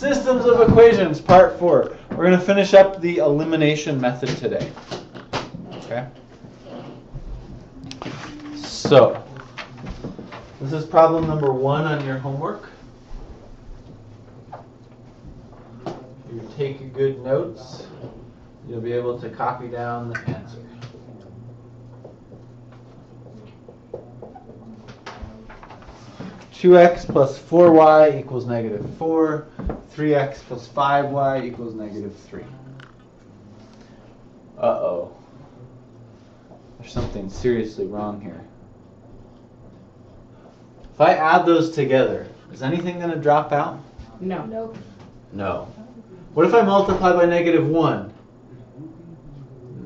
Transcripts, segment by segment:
Systems of equations, part 4. We're going to finish up the elimination method today. Okay? So, this is problem number 1 on your homework. If you take good notes, you'll be able to copy down the answer. (2x plus 4y equals negative 4. 3x plus 5y equals negative 3. Uh-oh. There's something seriously wrong here. If I add those together, is anything going to drop out? No. Nope. No. What if I multiply by negative 1?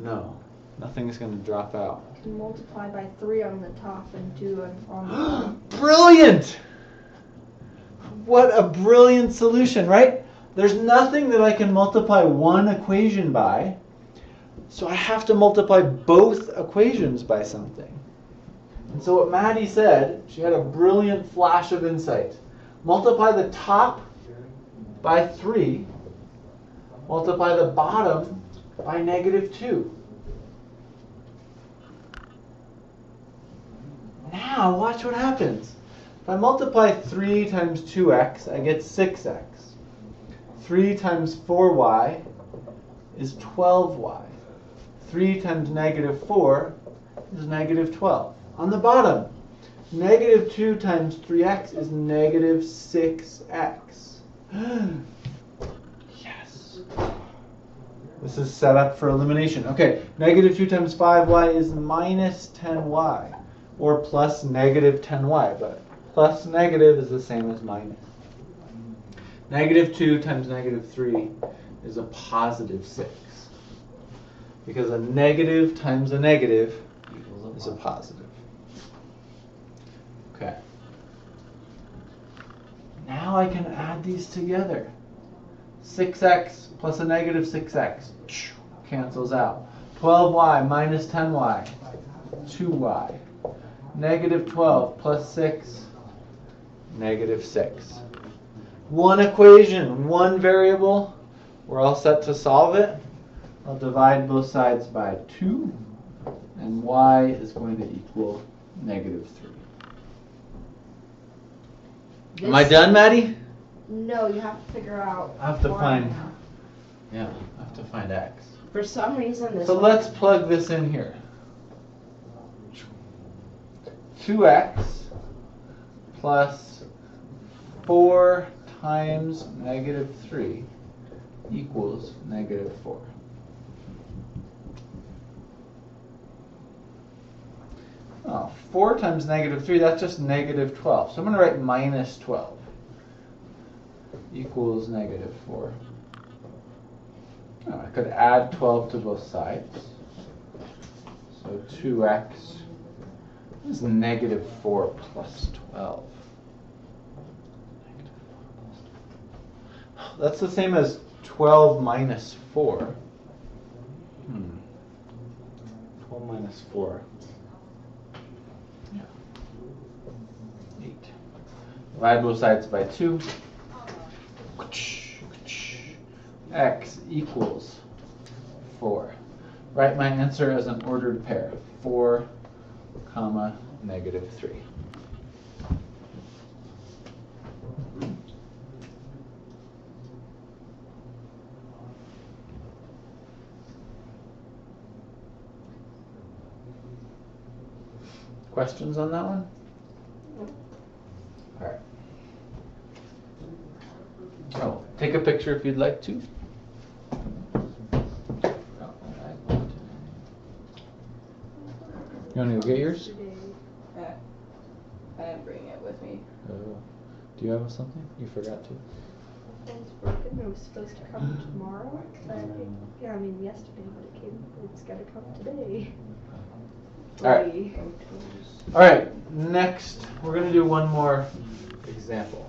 No. Nothing's going to drop out. You can multiply by 3 on the top and 2 on the bottom. Brilliant! What a brilliant solution, right? There's nothing that I can multiply one equation by, so I have to multiply both equations by something. And so what Maddie said, she had a brilliant flash of insight. Multiply the top by 3, multiply the bottom by negative 2. Now, watch what happens. If I multiply 3 times 2x, I get 6x. 3 times 4y is 12y. 3 times negative 4 is negative 12. On the bottom, negative 2 times 3x is negative 6x. Yes. This is set up for elimination. Okay, negative 2 times 5y is minus 10y. Or plus negative 10y, but plus negative is the same as minus. Negative 2 times negative 3 is a positive 6. Because a negative times a negative is a positive. Okay. Now I can add these together. 6x plus a negative 6x cancels out. 12y minus 10y, 2y. Negative 12 plus 6, negative 6. One equation, one variable. We're all set to solve it. I'll divide both sides by 2, and y is going to equal negative 3. Am I done, Maddie? No, you have to figure out. I have to y find, now. yeah, I have to find x. For some reason, this So one- let's plug this in here. 2x plus 4 times negative 3 equals negative 4. Oh, 4 times negative 3, that's just negative 12. So I'm going to write minus 12 equals negative 4. Oh, I could add 12 to both sides. So 2x is negative 4 plus 12. That's the same as 12 minus 4. 12 minus 4. Yeah. 8. Divide both sides by 2. X equals 4. Write my answer as an ordered pair. 4, comma, negative 3. Questions on that one? All right. Oh, take a picture if you'd like to. You want to go get yours? I didn't bring it with me. Oh. Do you have something? You forgot to? It's broken. It was supposed to come tomorrow. Yeah, I mean yesterday, but it's got to come today. All right. All right. Next, we're going to do one more example.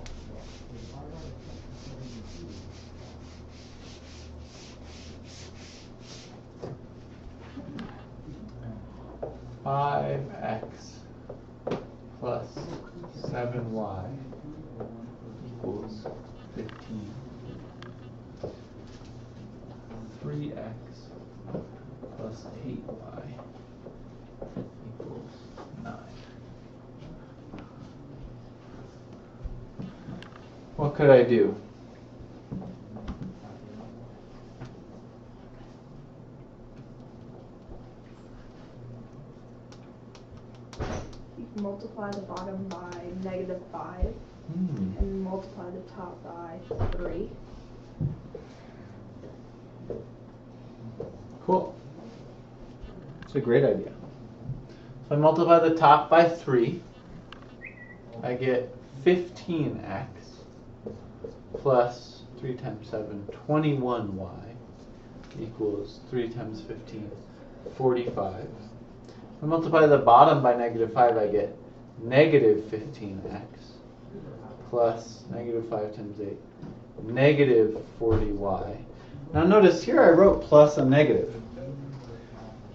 (5x plus 7y equals 15. 8y equals 9. What could I do? You can multiply the bottom by -5 and multiply the top by 3. Cool. It's a great idea. So I multiply the top by 3. I get 15x plus 3 times 7, 21y equals 3 times 15, 45. If I multiply the bottom by -5, I get negative 15x plus -5 times 8, negative 40y. Now notice here I wrote plus a negative.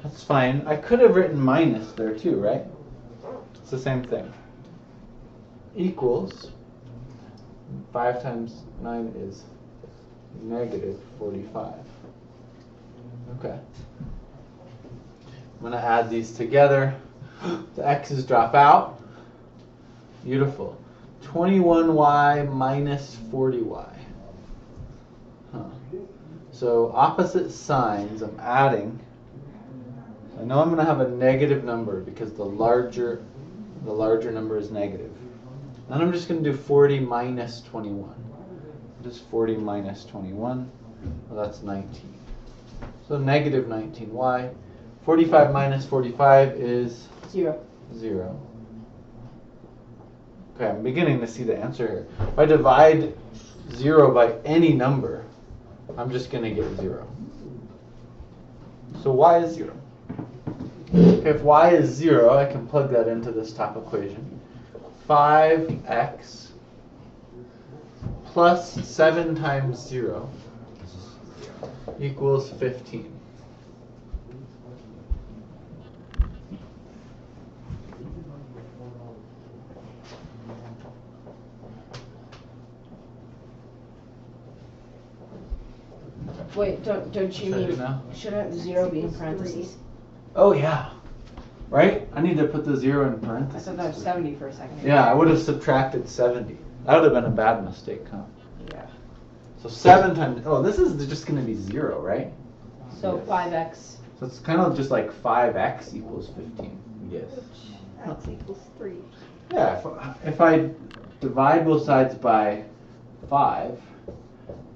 That's fine. I could have written minus there too, right? It's the same thing. Equals 5 times 9 is negative 45. Okay. I'm going to add these together. The x's drop out. Beautiful. 21y minus 40y. So opposite signs, I'm adding. I know I'm going to have a negative number because the larger number is negative. Then I'm just going to do 40 minus 21. What is 40 minus 21? Well, that's 19. So negative 19y. 45 minus 45 is 0. 0. Okay, I'm beginning to see the answer here. If I divide 0 by any number, I'm just going to get 0. So y is 0. If y is 0, I can plug that into this top equation. 5x plus 7 times 0 equals 15. Wait, don't you Should I do mean, now? shouldn't 0 be in parentheses? Oh yeah, right? I need to put the 0 in I parentheses. thought that was 70 for a second. Yeah, I would have subtracted 70. That would have been a bad mistake, huh? Yeah. So 7 times, oh, this is just going to be 0, right? So Yes. 5x. So it's kind of just like 5x equals 15. Yes. X equals 3. Yeah, if I divide both sides by 5,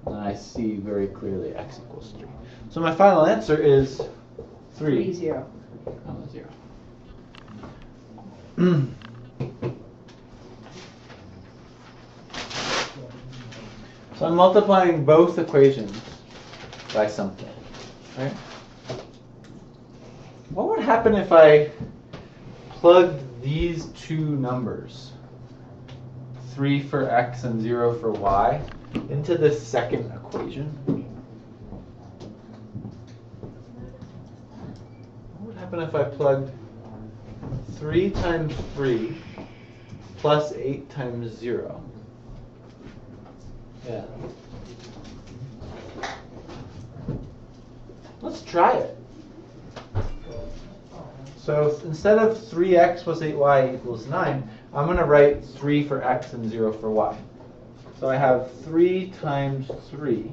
then I see very clearly x equals 3. So my final answer is 3. 0. 0. So I'm multiplying both equations by something, right? What would happen if I plugged these two numbers, 3 for x and 0 for y, into this second equation? What would happen if I plugged 3 times 3 plus 8 times 0? Yeah. Let's try it. So instead of 3x plus 8y equals 9, I'm going to write 3 for x and 0 for y. So I have 3 times 3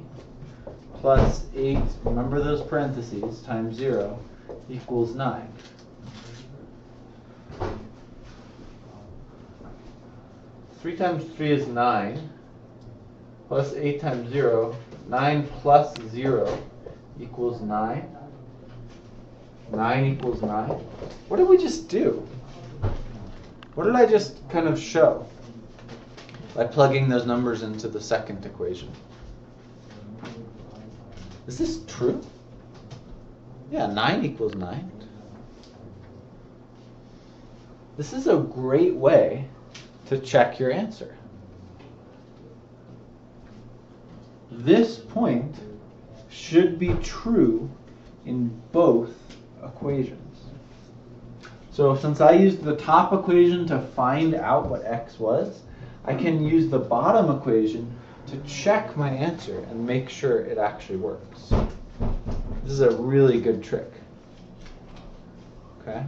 plus 8, remember those parentheses, times 0 equals 9. Three times 3 is 9, plus 8 times 0, 9 plus 0 equals 9. 9 equals 9. What did we just do? What did I just kind of show by plugging those numbers into the second equation? Is this true? Yeah, 9 equals 9. This is a great way to check your answer. This point should be true in both equations. So since I used the top equation to find out what x was, I can use the bottom equation to check my answer and make sure it actually works. This is a really good trick. Okay?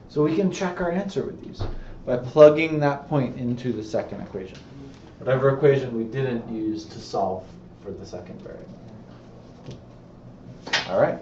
So we can check our answer with these by plugging that point into the second equation. Whatever equation we didn't use to solve for the second variable. All right.